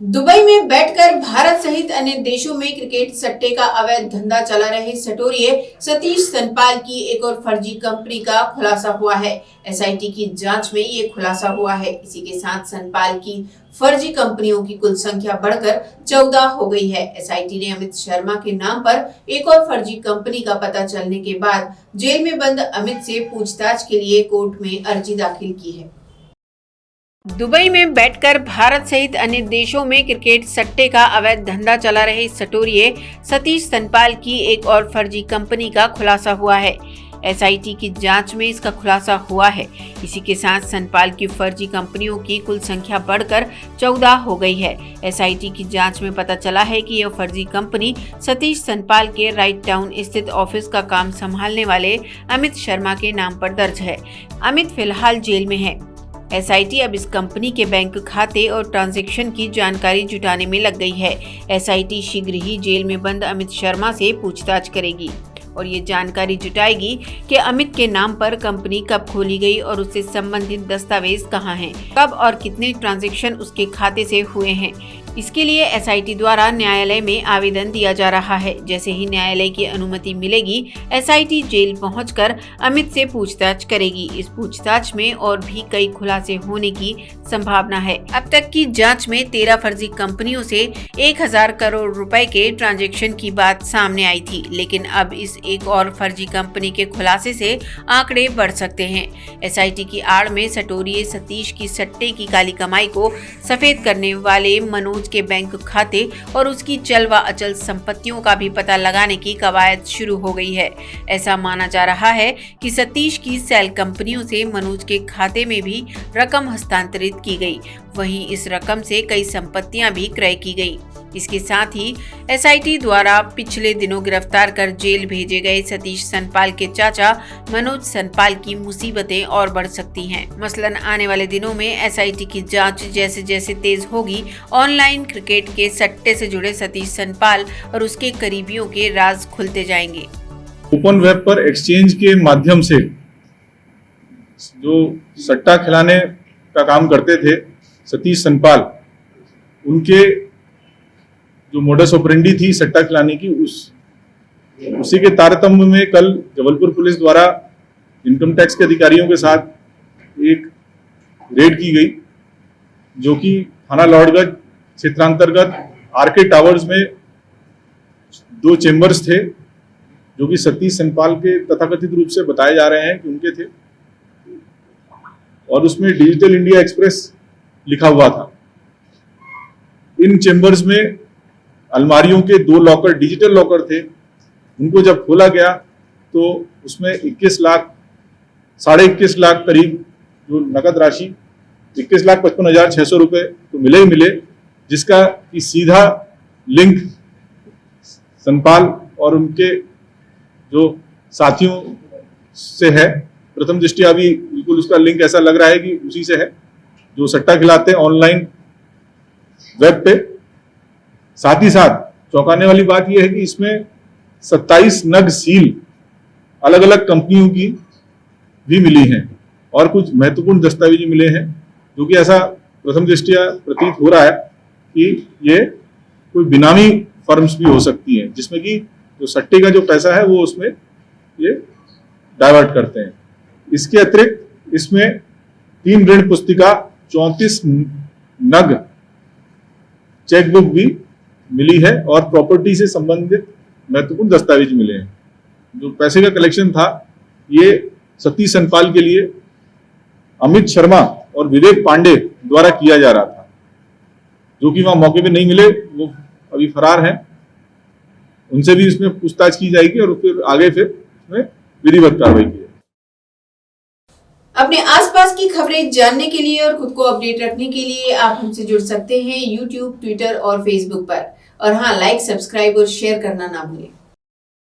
Dubai में बैठकर भारत सहित अन्य देशों में क्रिकेट सट्टे का अवैध धंधा चला रहे सटोरिये सतीश सनपाल की एक और फर्जी कंपनी का खुलासा हुआ है। एसआईटी की जांच में ये खुलासा हुआ है। इसी के साथ सनपाल की फर्जी कंपनियों की कुल संख्या बढ़कर 14 हो गई है। एसआईटी ने अमित शर्मा के नाम पर एक और फर्जी कंपनी का पता चलने के बाद जेल में बंद अमित से पूछताछ के लिए कोर्ट में अर्जी दाखिल की है। दुबई में बैठकर भारत सहित अन्य देशों में क्रिकेट सट्टे का अवैध धंधा चला रहे सटोरिये सतीश सनपाल की एक और फर्जी कंपनी का खुलासा हुआ है। एसआईटी की जांच में इसका खुलासा हुआ है। इसी के साथ सनपाल की फर्जी कंपनियों की कुल संख्या बढ़कर 14 हो गई है। एसआईटी की जांच में पता चला है कि यह फर्जी कंपनी सतीश सनपाल के राइट टाउन स्थित ऑफिस का काम संभालने वाले अमित शर्मा के नाम पर दर्ज है। अमित फिलहाल जेल में है। एसआईटी अब इस कंपनी के बैंक खाते और ट्रांजैक्शन की जानकारी जुटाने में लग गई है। एसआईटी शीघ्र ही जेल में बंद अमित शर्मा से पूछताछ करेगी और ये जानकारी जुटाएगी कि अमित के नाम पर कंपनी कब खोली गई और उससे संबंधित दस्तावेज कहाँ हैं, कब और कितने ट्रांजैक्शन उसके खाते से हुए हैं। इसके लिए एसआईटी द्वारा न्यायालय में आवेदन दिया जा रहा है। जैसे ही न्यायालय की अनुमति मिलेगी, एसआईटी जेल पहुंचकर अमित से पूछताछ करेगी। इस पूछताछ में और भी कई खुलासे होने की संभावना है। अब तक की जांच में 13 फर्जी कंपनियों से 1000 करोड़ रुपए के ट्रांजैक्शन की बात सामने आई थी, लेकिन अब इस एक और फर्जी कंपनी के खुलासे से आंकड़े बढ़ सकते हैं। एसआईटी की आड़ में सटोरिये सतीश की सट्टे की काली कमाई को सफेद करने वाले मनोज के बैंक खाते और उसकी चल व अचल संपत्तियों का भी पता लगाने की कवायद शुरू हो गई है। ऐसा माना जा रहा है कि सतीश की सेल कंपनियों से मनोज के खाते में भी रकम हस्तांतरित की गई। वहीं इस रकम से कई संपत्तियां भी क्रय की गई। इसके साथ ही एसआईटी द्वारा पिछले दिनों गिरफ्तार कर जेल भेजे गए सतीश सनपाल के चाचा मनोज सनपाल की मुसीबतें और बढ़ सकती हैं। मसलन आने वाले दिनों में एसआईटी की जांच जैसे जैसे तेज होगी, ऑनलाइन क्रिकेट के सट्टे से जुड़े सतीश सनपाल और उसके करीबियों के राज खुलते जाएंगे। ओपन वेब पर एक्सचेंज के माध्यम से जो सट्टा खिलाने का काम करते थे सतीश सनपाल, उनके जो मोडस ऑपरेंडी थी सट्टा खिलाने की, उसी के तारतम्य में कल जबलपुर पुलिस द्वारा इनकम टैक्स के अधिकारियों के साथ एक रेड की गई, जो कि थाना लॉर्डगंज क्षेत्रांतर्गत आरके टावर्स में 2 चेंबर्स थे, जो कि सतीश सनपाल के तथाकथित रूप से बताए जा रहे हैं कि उनके थे, और उसमें डिजिटल इंडिया एक्सप्रेस लिखा हुआ था। इन चेंबर्स में अलमारियों के 2 लॉकर, डिजिटल लॉकर थे। उनको जब खोला गया तो उसमें 21 लाख करीब जो नकद राशि 21,55,600 रुपए तो मिले ही मिले, जिसका कि सीधा लिंक सनपाल और उनके जो साथियों से है। प्रथम दृष्टया अभी बिल्कुल उसका लिंक ऐसा लग रहा है कि उसी से है जो सट्टा खिलाते हैं ऑनलाइन वेब पे। साथ ही साथ चौंकाने वाली बात यह है कि इसमें 27 नग सील अलग अलग कंपनियों की भी मिली हैं और कुछ महत्वपूर्ण दस्तावेज मिले हैं, जो कि ऐसा प्रथम दृष्टया प्रतीत हो रहा है कि ये कोई बिनामी फर्म्स भी हो सकती हैं, जिसमें कि जो सट्टे का जो पैसा है वो उसमें ये डाइवर्ट करते हैं। इसके अतिरिक्त इसमें 3 ऋण पुस्तिका, 34 नग चेकबुक भी मिली है और प्रॉपर्टी से संबंधित महत्वपूर्ण दस्तावेज मिले हैं। जो पैसे का कलेक्शन था ये सतीश सनपाल के लिए अमित शर्मा और विवेक पांडे द्वारा किया जा रहा था, जो कि वहां मौके पे नहीं मिले, वो अभी फरार हैं। उनसे भी इसमें पूछताछ की जाएगी और फिर आगे फिर उसमें विधिवत कार्रवाई की जाएगी। अपने आसपास की खबरें जानने के लिए और खुद को अपडेट रखने के लिए आप हमसे जुड़ सकते हैं YouTube, Twitter और Facebook पर। और हाँ, लाइक, सब्सक्राइब और शेयर करना ना भूलें।